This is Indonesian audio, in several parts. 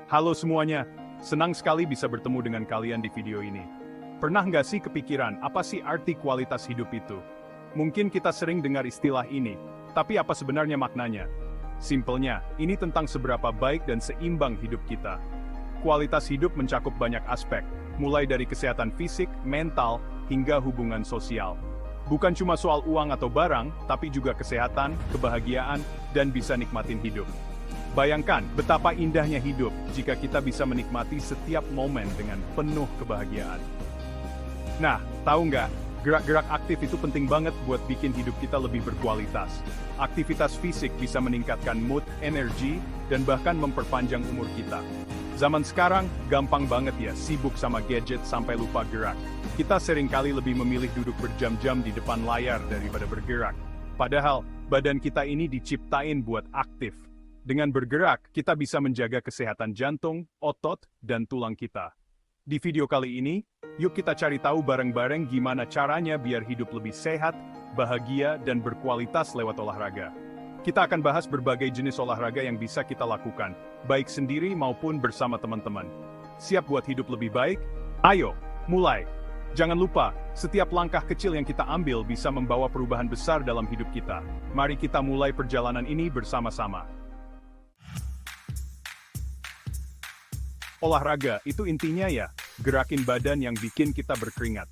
Halo semuanya, senang sekali bisa bertemu dengan kalian di video ini. Pernah nggak sih kepikiran apa sih arti kualitas hidup itu? Mungkin kita sering dengar istilah ini, tapi apa sebenarnya maknanya? Simpelnya, ini tentang seberapa baik dan seimbang hidup kita. Kualitas hidup mencakup banyak aspek, mulai dari kesehatan fisik, mental, hingga hubungan sosial. Bukan cuma soal uang atau barang, tapi juga kesehatan, kebahagiaan, dan bisa nikmatin hidup. Bayangkan betapa indahnya hidup jika kita bisa menikmati setiap momen dengan penuh kebahagiaan. Nah, tahu nggak? Gerak-gerak aktif itu penting banget buat bikin hidup kita lebih berkualitas. Aktivitas fisik bisa meningkatkan mood, energi, dan bahkan memperpanjang umur kita. Zaman sekarang, gampang banget ya sibuk sama gadget sampai lupa gerak. Kita seringkali lebih memilih duduk berjam-jam di depan layar daripada bergerak. Padahal, badan kita ini diciptain buat aktif. Dengan bergerak, kita bisa menjaga kesehatan jantung, otot, dan tulang kita. Di video kali ini, yuk kita cari tahu bareng-bareng gimana caranya biar hidup lebih sehat, bahagia, dan berkualitas lewat olahraga. Kita akan bahas berbagai jenis olahraga yang bisa kita lakukan, baik sendiri maupun bersama teman-teman. Siap buat hidup lebih baik? Ayo, mulai! Jangan lupa, setiap langkah kecil yang kita ambil bisa membawa perubahan besar dalam hidup kita. Mari kita mulai perjalanan ini bersama-sama. Olahraga itu intinya ya, gerakin badan yang bikin kita berkeringat.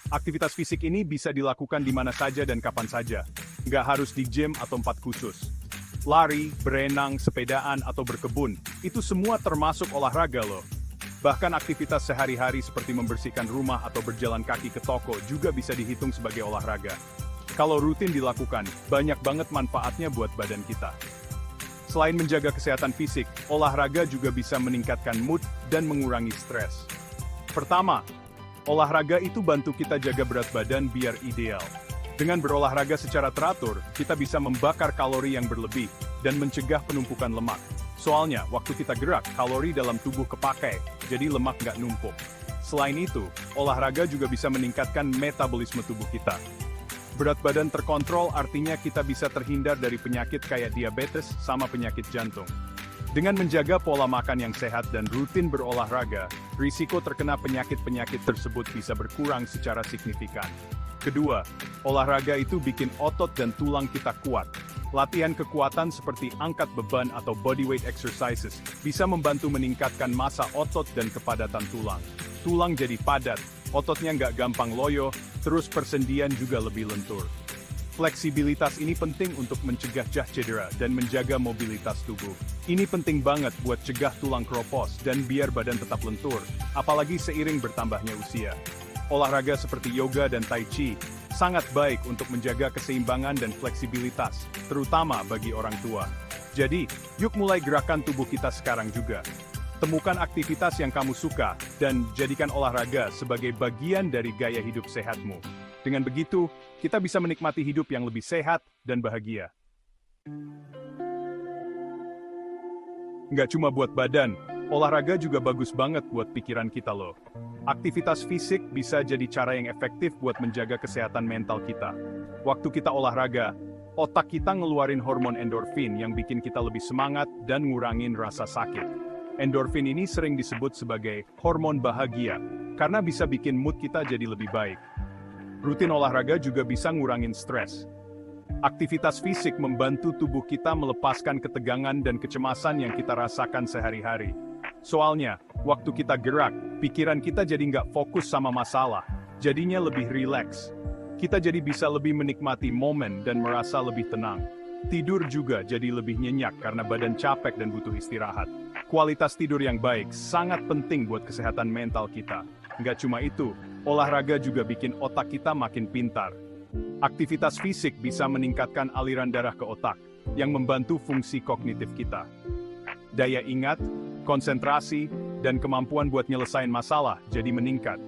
Aktivitas fisik ini bisa dilakukan di mana saja dan kapan saja. Nggak harus di gym atau tempat khusus. Lari, berenang, sepedaan, atau berkebun, itu semua termasuk olahraga loh. Bahkan aktivitas sehari-hari seperti membersihkan rumah atau berjalan kaki ke toko juga bisa dihitung sebagai olahraga. Kalau rutin dilakukan, banyak banget manfaatnya buat badan kita. Selain menjaga kesehatan fisik, olahraga juga bisa meningkatkan mood dan mengurangi stres. Pertama, olahraga itu bantu kita jaga berat badan biar ideal. Dengan berolahraga secara teratur, kita bisa membakar kalori yang berlebih dan mencegah penumpukan lemak. Soalnya, waktu kita gerak, kalori dalam tubuh kepakai, jadi lemak nggak numpuk. Selain itu, olahraga juga bisa meningkatkan metabolisme tubuh kita. Berat badan terkontrol artinya kita bisa terhindar dari penyakit kayak diabetes sama penyakit jantung. Dengan menjaga pola makan yang sehat dan rutin berolahraga, risiko terkena penyakit-penyakit tersebut bisa berkurang secara signifikan. Kedua, olahraga itu bikin otot dan tulang kita kuat. Latihan kekuatan seperti angkat beban atau bodyweight exercises bisa membantu meningkatkan massa otot dan kepadatan tulang. Tulang jadi padat, ototnya nggak gampang loyo, terus persendian juga lebih lentur. Fleksibilitas ini penting untuk mencegah cedera dan menjaga mobilitas tubuh. Ini penting banget buat cegah tulang kropos dan biar badan tetap lentur, apalagi seiring bertambahnya usia. Olahraga seperti yoga dan tai chi sangat baik untuk menjaga keseimbangan dan fleksibilitas, terutama bagi orang tua. Jadi, yuk mulai gerakan tubuh kita sekarang juga. Temukan aktivitas yang kamu suka dan jadikan olahraga sebagai bagian dari gaya hidup sehatmu. Dengan begitu, kita bisa menikmati hidup yang lebih sehat dan bahagia. Nggak cuma buat badan, olahraga juga bagus banget buat pikiran kita loh. Aktivitas fisik bisa jadi cara yang efektif buat menjaga kesehatan mental kita. Waktu kita olahraga, otak kita ngeluarin hormon endorfin yang bikin kita lebih semangat dan ngurangin rasa sakit. Endorfin ini sering disebut sebagai hormon bahagia, karena bisa bikin mood kita jadi lebih baik. Rutin olahraga juga bisa ngurangin stres. Aktivitas fisik membantu tubuh kita melepaskan ketegangan dan kecemasan yang kita rasakan sehari-hari. Soalnya, waktu kita gerak, pikiran kita jadi nggak fokus sama masalah, jadinya lebih rileks. Kita jadi bisa lebih menikmati momen dan merasa lebih tenang. Tidur juga jadi lebih nyenyak karena badan capek dan butuh istirahat. Kualitas tidur yang baik sangat penting buat kesehatan mental kita. Nggak cuma itu, olahraga juga bikin otak kita makin pintar. Aktivitas fisik bisa meningkatkan aliran darah ke otak, yang membantu fungsi kognitif kita. Daya ingat, konsentrasi, dan kemampuan buat nyelesain masalah jadi meningkat.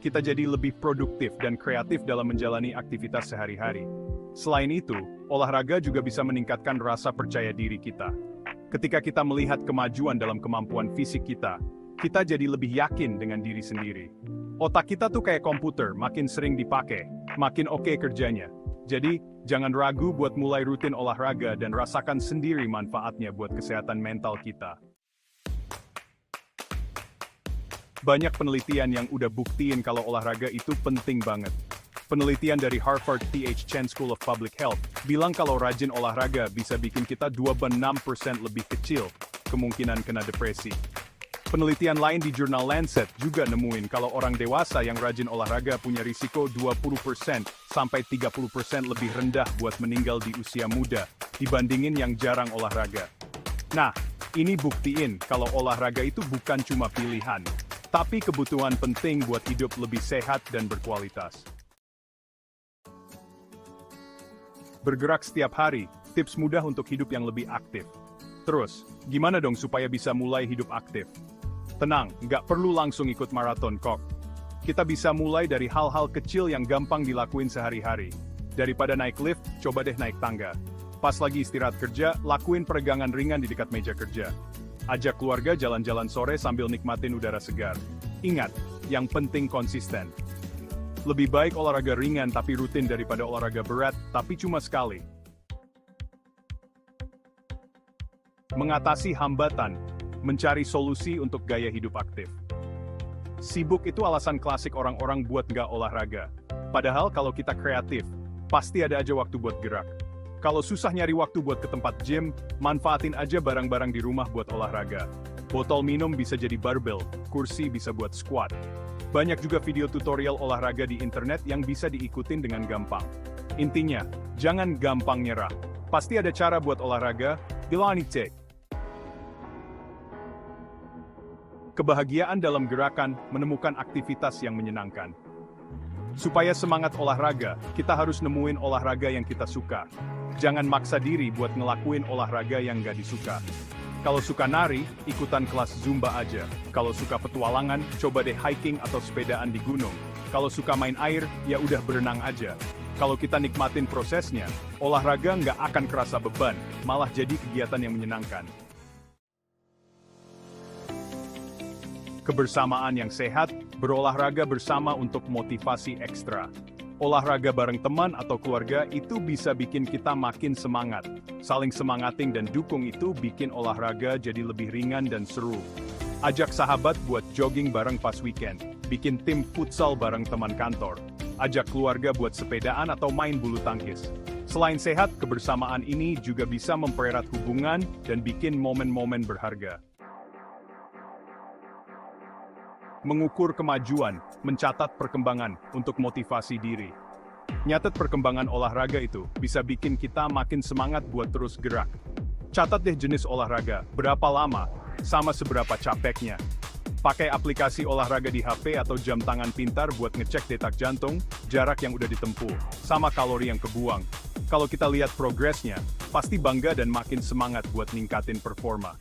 Kita jadi lebih produktif dan kreatif dalam menjalani aktivitas sehari-hari. Selain itu, olahraga juga bisa meningkatkan rasa percaya diri kita. Ketika kita melihat kemajuan dalam kemampuan fisik kita jadi lebih yakin dengan diri sendiri. Otak kita tuh kayak komputer, makin sering dipakai, makin oke kerjanya. Jadi, jangan ragu buat mulai rutin olahraga dan rasakan sendiri manfaatnya buat kesehatan mental kita. Banyak penelitian yang udah buktiin kalau olahraga itu penting banget. Penelitian dari Harvard T.H. Chan School of Public Health bilang kalau rajin olahraga bisa bikin kita 26% lebih kecil kemungkinan kena depresi. Penelitian lain di jurnal Lancet juga nemuin kalau orang dewasa yang rajin olahraga punya risiko 20% sampai 30% lebih rendah buat meninggal di usia muda dibandingin yang jarang olahraga. Nah, ini buktiin kalau olahraga itu bukan cuma pilihan, tapi kebutuhan penting buat hidup lebih sehat dan berkualitas. Bergerak setiap hari, tips mudah untuk hidup yang lebih aktif. Terus, gimana dong supaya bisa mulai hidup aktif? Tenang, nggak perlu langsung ikut maraton kok. Kita bisa mulai dari hal-hal kecil yang gampang dilakuin sehari-hari. Daripada naik lift, coba deh naik tangga. Pas lagi istirahat kerja, lakuin peregangan ringan di dekat meja kerja. Ajak keluarga jalan-jalan sore sambil nikmatin udara segar. Ingat, yang penting konsisten. Lebih baik olahraga ringan tapi rutin daripada olahraga berat tapi cuma sekali. Mengatasi hambatan, mencari solusi untuk gaya hidup aktif. Sibuk itu alasan klasik orang-orang buat nggak olahraga. Padahal kalau kita kreatif, pasti ada aja waktu buat gerak. Kalau susah nyari waktu buat ke tempat gym, manfaatin aja barang-barang di rumah buat olahraga. Botol minum bisa jadi barbell, kursi bisa buat squat. Banyak juga video tutorial olahraga di internet yang bisa diikutin dengan gampang. Intinya, jangan gampang nyerah. Pasti ada cara buat olahraga, Bilanite. Kebahagiaan dalam gerakan, menemukan aktivitas yang menyenangkan. Supaya semangat olahraga, kita harus nemuin olahraga yang kita suka. Jangan maksa diri buat ngelakuin olahraga yang nggak disuka. Kalau suka nari, ikutan kelas Zumba aja. Kalau suka petualangan, coba deh hiking atau sepedaan di gunung. Kalau suka main air, ya udah berenang aja. Kalau kita nikmatin prosesnya, olahraga nggak akan kerasa beban, malah jadi kegiatan yang menyenangkan. Kebersamaan yang sehat, berolahraga bersama untuk motivasi ekstra. Olahraga bareng teman atau keluarga itu bisa bikin kita makin semangat. Saling semangating dan dukung itu bikin olahraga jadi lebih ringan dan seru. Ajak sahabat buat jogging bareng pas weekend. Bikin tim futsal bareng teman kantor. Ajak keluarga buat sepedaan atau main bulu tangkis. Selain sehat, kebersamaan ini juga bisa mempererat hubungan dan bikin momen-momen berharga. Mengukur kemajuan, mencatat perkembangan untuk motivasi diri. Nyatet perkembangan olahraga itu bisa bikin kita makin semangat buat terus gerak. Catat deh jenis olahraga, berapa lama, sama seberapa capeknya. Pakai aplikasi olahraga di HP atau jam tangan pintar buat ngecek detak jantung, jarak yang udah ditempuh, sama kalori yang kebuang. Kalau kita lihat progresnya, pasti bangga dan makin semangat buat ningkatin performa.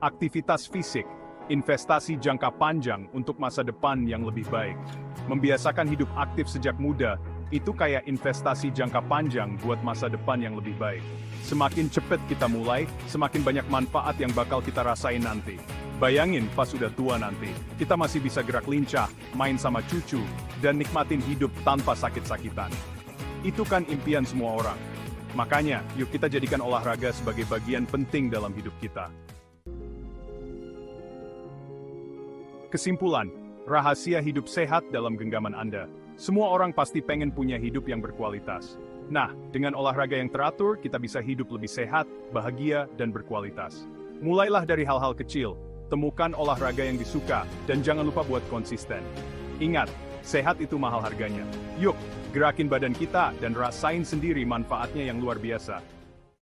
Aktivitas fisik, investasi jangka panjang untuk masa depan yang lebih baik. Membiasakan hidup aktif sejak muda, itu kayak investasi jangka panjang buat masa depan yang lebih baik. Semakin cepat kita mulai, semakin banyak manfaat yang bakal kita rasain nanti. Bayangin pas udah tua nanti, kita masih bisa gerak lincah, main sama cucu, dan nikmatin hidup tanpa sakit-sakitan. Itu kan impian semua orang. Makanya, yuk kita jadikan olahraga sebagai bagian penting dalam hidup kita. Kesimpulan, rahasia hidup sehat dalam genggaman Anda. Semua orang pasti pengen punya hidup yang berkualitas. Nah, dengan olahraga yang teratur, kita bisa hidup lebih sehat, bahagia, dan berkualitas. Mulailah dari hal-hal kecil, temukan olahraga yang disuka, dan jangan lupa buat konsisten. Ingat, sehat itu mahal harganya. Yuk, gerakin badan kita dan rasain sendiri manfaatnya yang luar biasa.